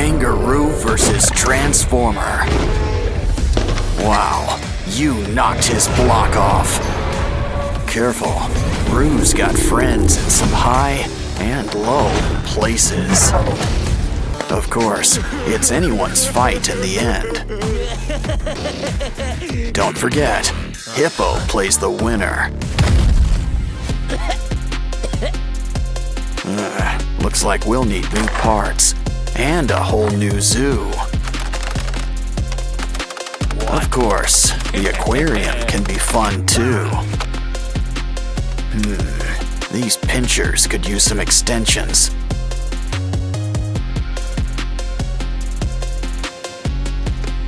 Kangaroo versus Transformer. Wow, you knocked his block off. Careful, Roo's got friends in some high and low places. Of course, it's anyone's fight in the end. Don't forget, Hippo plays the winner. Looks like we'll need new parts and a whole new zoo. Of course, the aquarium can be fun too. These pinchers could use some extensions.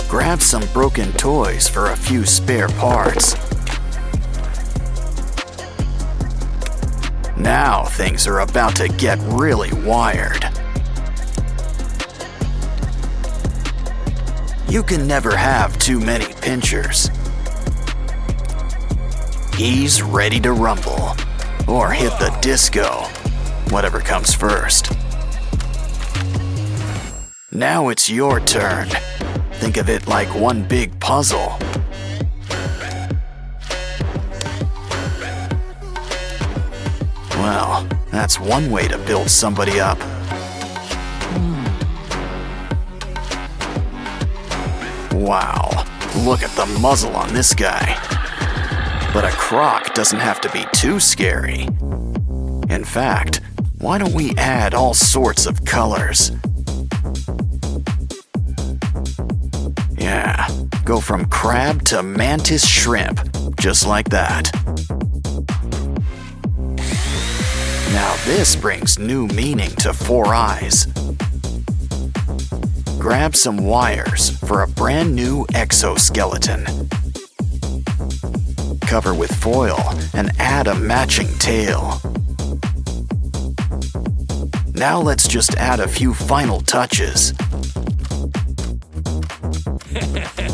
Grab some broken toys for a few spare parts. Now things are about to get really wired. You can never have too many pinchers. He's ready to rumble, or hit the disco, whatever comes first. Now it's your turn. Think of it like one big puzzle. Well, that's one way to build somebody up. Wow, look at the muzzle on this guy. But a croc doesn't have to be too scary. In fact, why don't we add all sorts of colors? Yeah, go from crab to mantis shrimp, just like that. Now this brings new meaning to Four Eyes. Grab some wires for a brand new exoskeleton. Cover with foil and add a matching tail. Now let's just add a few final touches.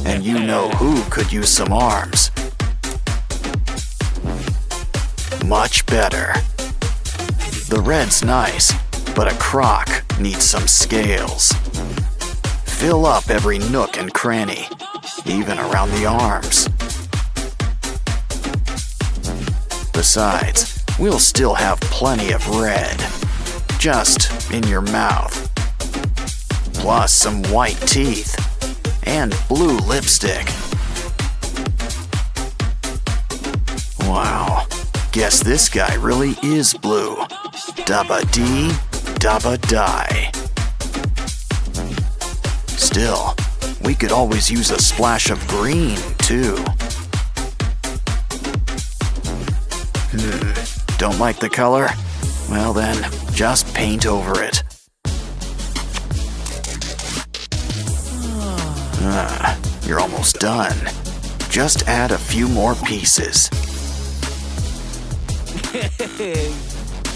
And you know who could use some arms. Much better. The red's nice, but a croc needs some scales. Fill up every nook and cranny, even around the arms. Besides, we'll still have plenty of red, just in your mouth. Plus some white teeth and blue lipstick. Wow, guess this guy really is blue. Dabba-dee, dabba-die. Still, we could always use a splash of green, too. Don't like the color? Well then, just paint over it. You're almost done. Just add a few more pieces.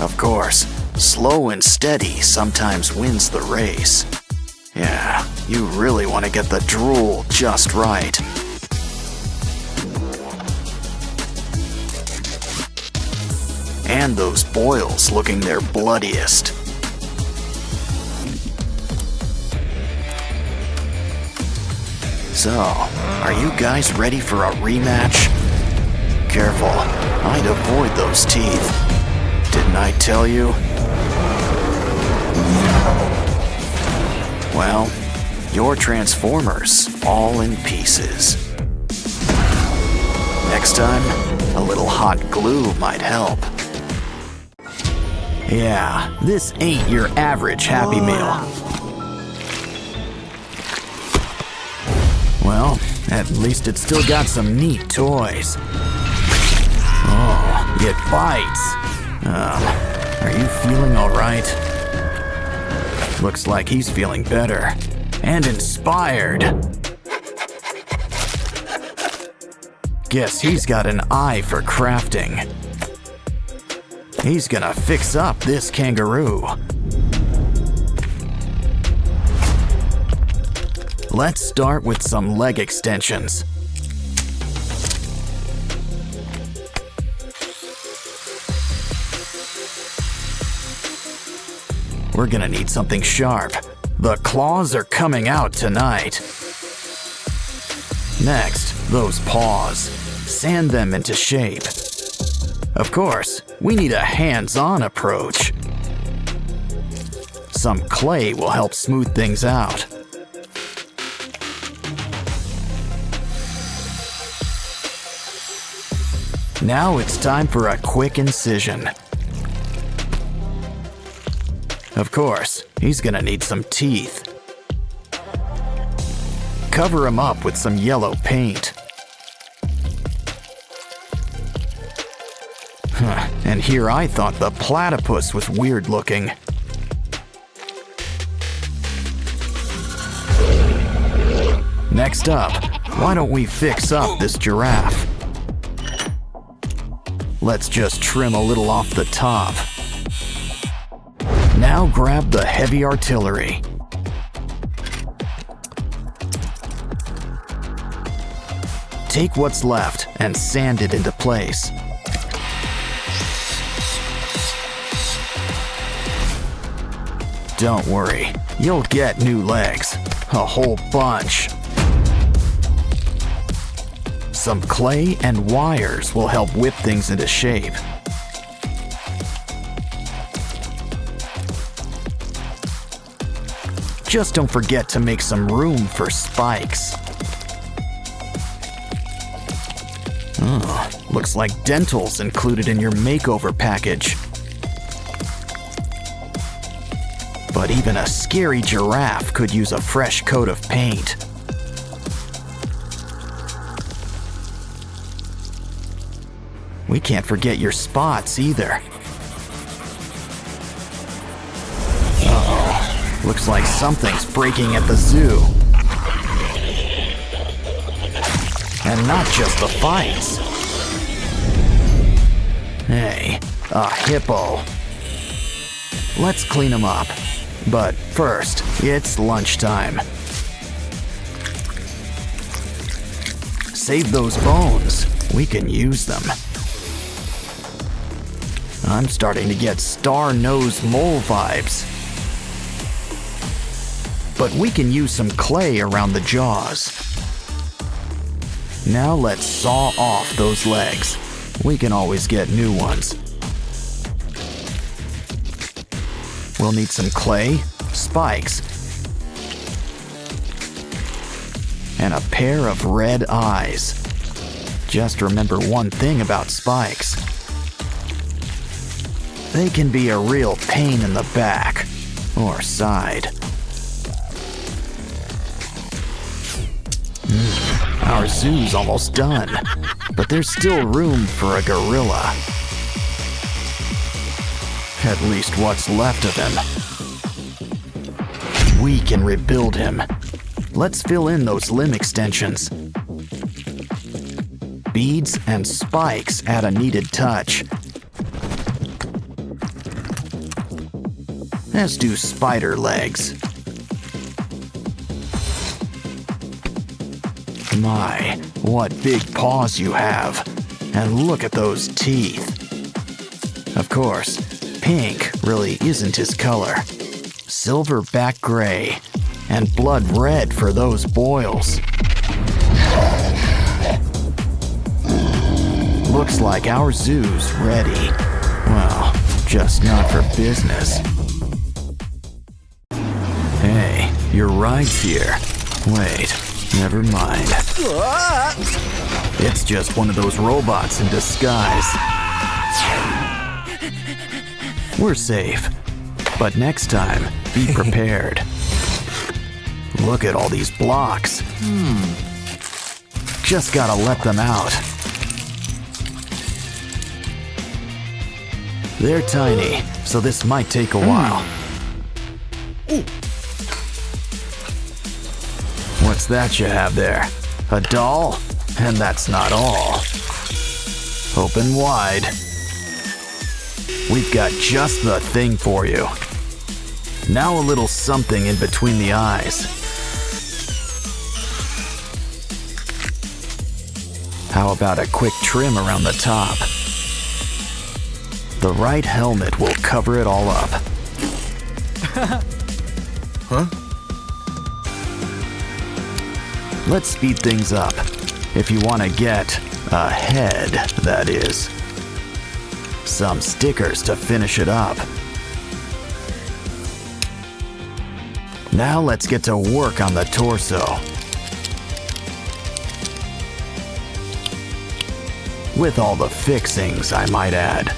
Of course, slow and steady sometimes wins the race. Yeah, you really want to get the drool just right. And those boils looking their bloodiest. So, are you guys ready for a rematch? Careful, I'd avoid those teeth. Didn't I tell you? Well, your Transformers all in pieces. Next time, a little hot glue might help. Yeah, this ain't your average Happy Meal. Well, at least it's still got some neat toys. Oh, it bites. Are you feeling all right? Looks like he's feeling better and inspired. Guess he's got an eye for crafting. He's gonna fix up this kangaroo. Let's start with some leg extensions. We're gonna need something sharp. The claws are coming out tonight. Next, those paws. Sand them into shape. Of course, we need a hands-on approach. Some clay will help smooth things out. Now it's time for a quick incision. Of course, he's gonna need some teeth. Cover him up with some yellow paint. And here I thought the platypus was weird looking. Next up, why don't we fix up this giraffe? Let's just trim a little off the top. Now grab the heavy artillery. Take what's left and sand it into place. Don't worry, you'll get new legs, a whole bunch. Some clay and wires will help whip things into shape. Just don't forget to make some room for spikes. Oh, looks like dental's included in your makeover package. But even a scary giraffe could use a fresh coat of paint. We can't forget your spots either. Uh-oh. Looks like something's breaking at the zoo. And not just the fights. Hey, a hippo. Let's clean him up. But first, it's lunchtime. Save those bones. We can use them. I'm starting to get star-nosed mole vibes. But we can use some clay around the jaws. Now let's saw off those legs. We can always get new ones. We'll need some clay, spikes, and a pair of red eyes. Just remember one thing about spikes. They can be a real pain in the back or side. Our zoo's almost done, but there's still room for a gorilla. At least what's left of him. We can rebuild him. Let's fill in those limb extensions. Beads and spikes add a needed touch. As do spider legs. My, what big paws you have. And look at those teeth. Of course, pink really isn't his color. Silverback gray and blood red for those boils. Looks like our zoo's ready. Well, just not for business. Hey, your ride's here. Wait, never mind. It's just one of those robots in disguise. We're safe. But next time, be prepared. Look at all these blocks. Just gotta let them out. They're tiny, so this might take a while. What's that you have there? A doll? And that's not all. Open wide. We've got just the thing for you. Now a little something in between the eyes. How about a quick trim around the top? The right helmet will cover it all up. Huh? Let's speed things up. If you want to get ahead, that is. Some stickers to finish it up. Now let's get to work on the torso. With all the fixings, I might add.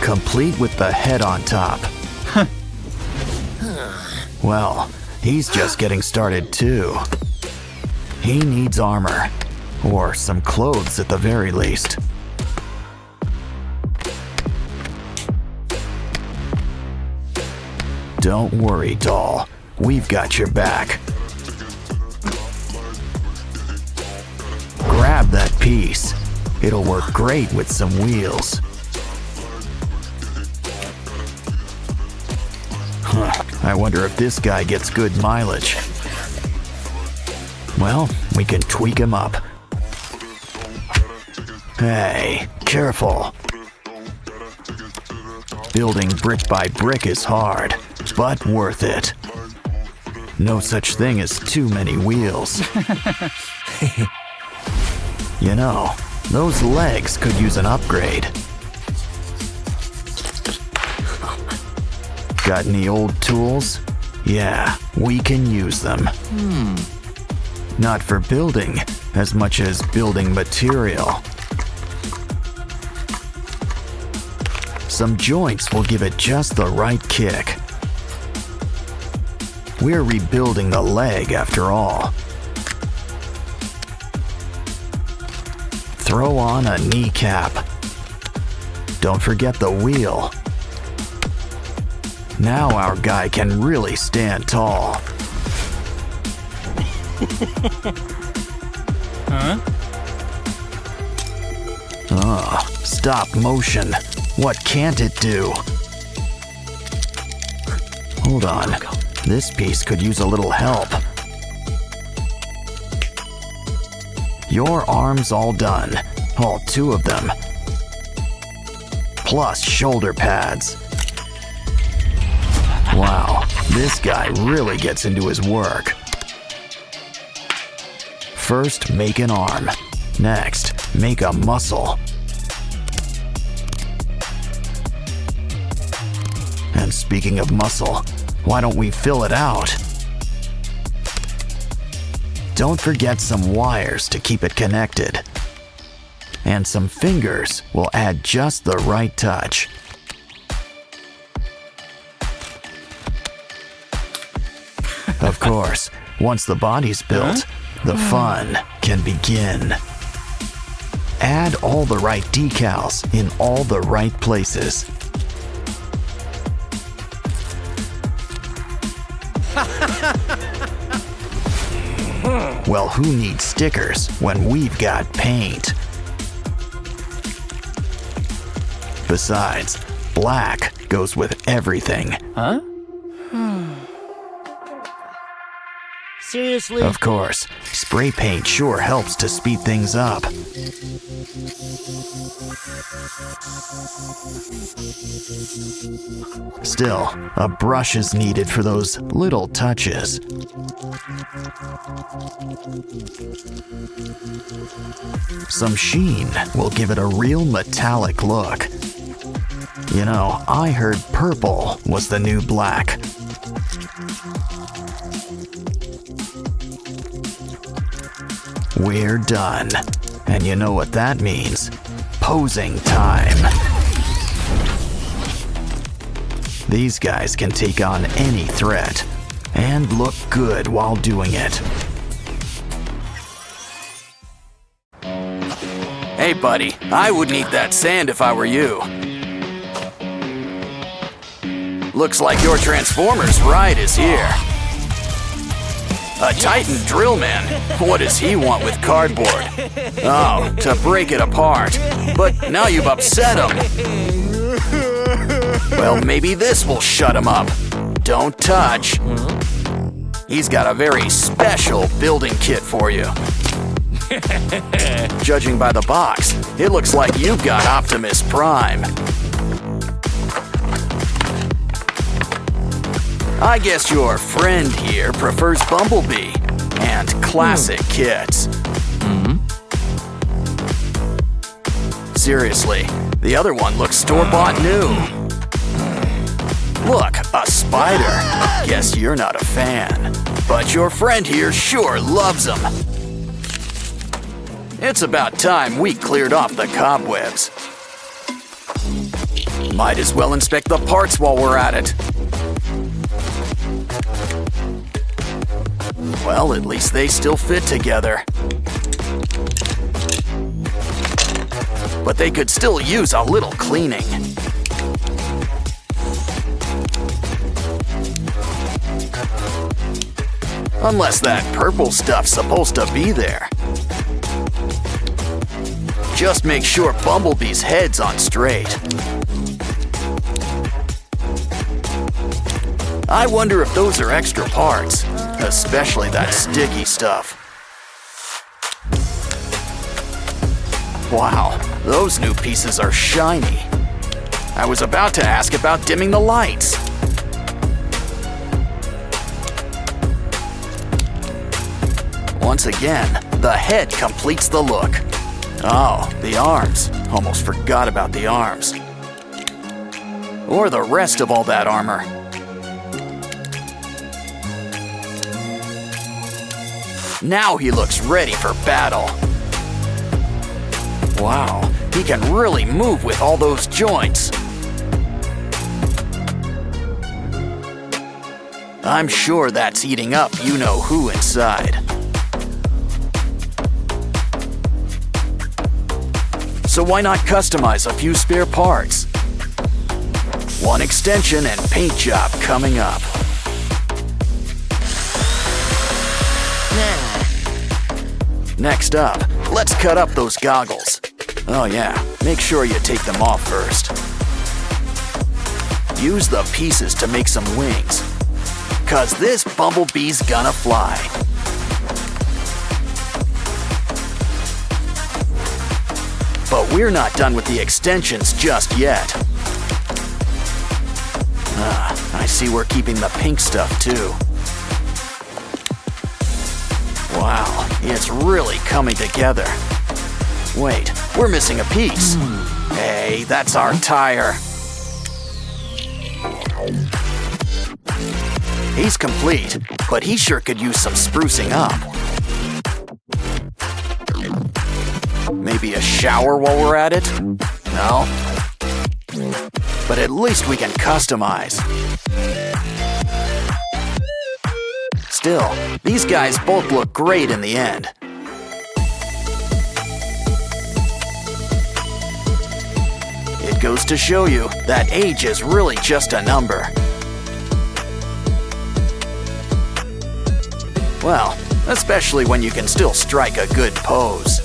Complete with the head on top. Well, he's just getting started too. He needs armor, or some clothes at the very least. Don't worry, doll. We've got your back. Grab that piece. It'll work great with some wheels. I wonder if this guy gets good mileage. Well, we can tweak him up. Hey, careful. Building brick by brick is hard, but worth it. No such thing as too many wheels. You know, those legs could use an upgrade. Got any old tools? Yeah, we can use them. Not for building, as much as building material. Some joints will give it just the right kick. We're rebuilding the leg after all. Throw on a kneecap. Don't forget the wheel. Now our guy can really stand tall. Stop motion. What can't it do? Hold on. This piece could use a little help. Your arms all done. All 2 of them. Plus shoulder pads. Wow, this guy really gets into his work. First, make an arm. Next, make a muscle. And speaking of muscle, why don't we fill it out? Don't forget some wires to keep it connected. And some fingers will add just the right touch. Of course, once the body's built, the fun can begin. Add all the right decals in all the right places. Well, who needs stickers when we've got paint? Besides, black goes with everything. Seriously? Of course, spray paint sure helps to speed things up. Still, a brush is needed for those little touches. Some sheen will give it a real metallic look. You know, I heard purple was the new black. We're done. And you know what that means. Posing time. These guys can take on any threat and look good while doing it. Hey buddy, I wouldn't eat that sand if I were you. Looks like your Transformers ride is here. A Titan drill man? What does he want with cardboard? Oh, to break it apart. But now you've upset him. Well, maybe this will shut him up. Don't touch. He's got a very special building kit for you. Judging by the box, it looks like you've got Optimus Prime. I guess your friend here prefers Bumblebee and classic kits. Seriously, the other one looks store-bought new. Look, a spider. Guess you're not a fan. But your friend here sure loves them. It's about time we cleared off the cobwebs. Might as well inspect the parts while we're at it. Well, at least they still fit together. But they could still use a little cleaning. Unless that purple stuff's supposed to be there. Just make sure Bumblebee's head's on straight. I wonder if those are extra parts, especially that sticky stuff. Wow, those new pieces are shiny. I was about to ask about dimming the lights. Once again, the head completes the look. Oh, the arms. Almost forgot about the arms. Or the rest of all that armor. Now he looks ready for battle. Wow, he can really move with all those joints. I'm sure that's eating up you-know-who inside. So why not customize a few spare parts? One extension and paint job coming up. Next up, let's cut up those goggles. Oh yeah, make sure you take them off first. Use the pieces to make some wings, 'cause this Bumblebee's gonna fly. But we're not done with the extensions just yet. I see we're keeping the pink stuff too. Wow, it's really coming together. Wait, we're missing a piece. Hey, that's our tire. He's complete, but he sure could use some sprucing up. Maybe a shower while we're at it? No? But at least we can customize. Still, these guys both look great in the end. It goes to show you that age is really just a number. Well, especially when you can still strike a good pose.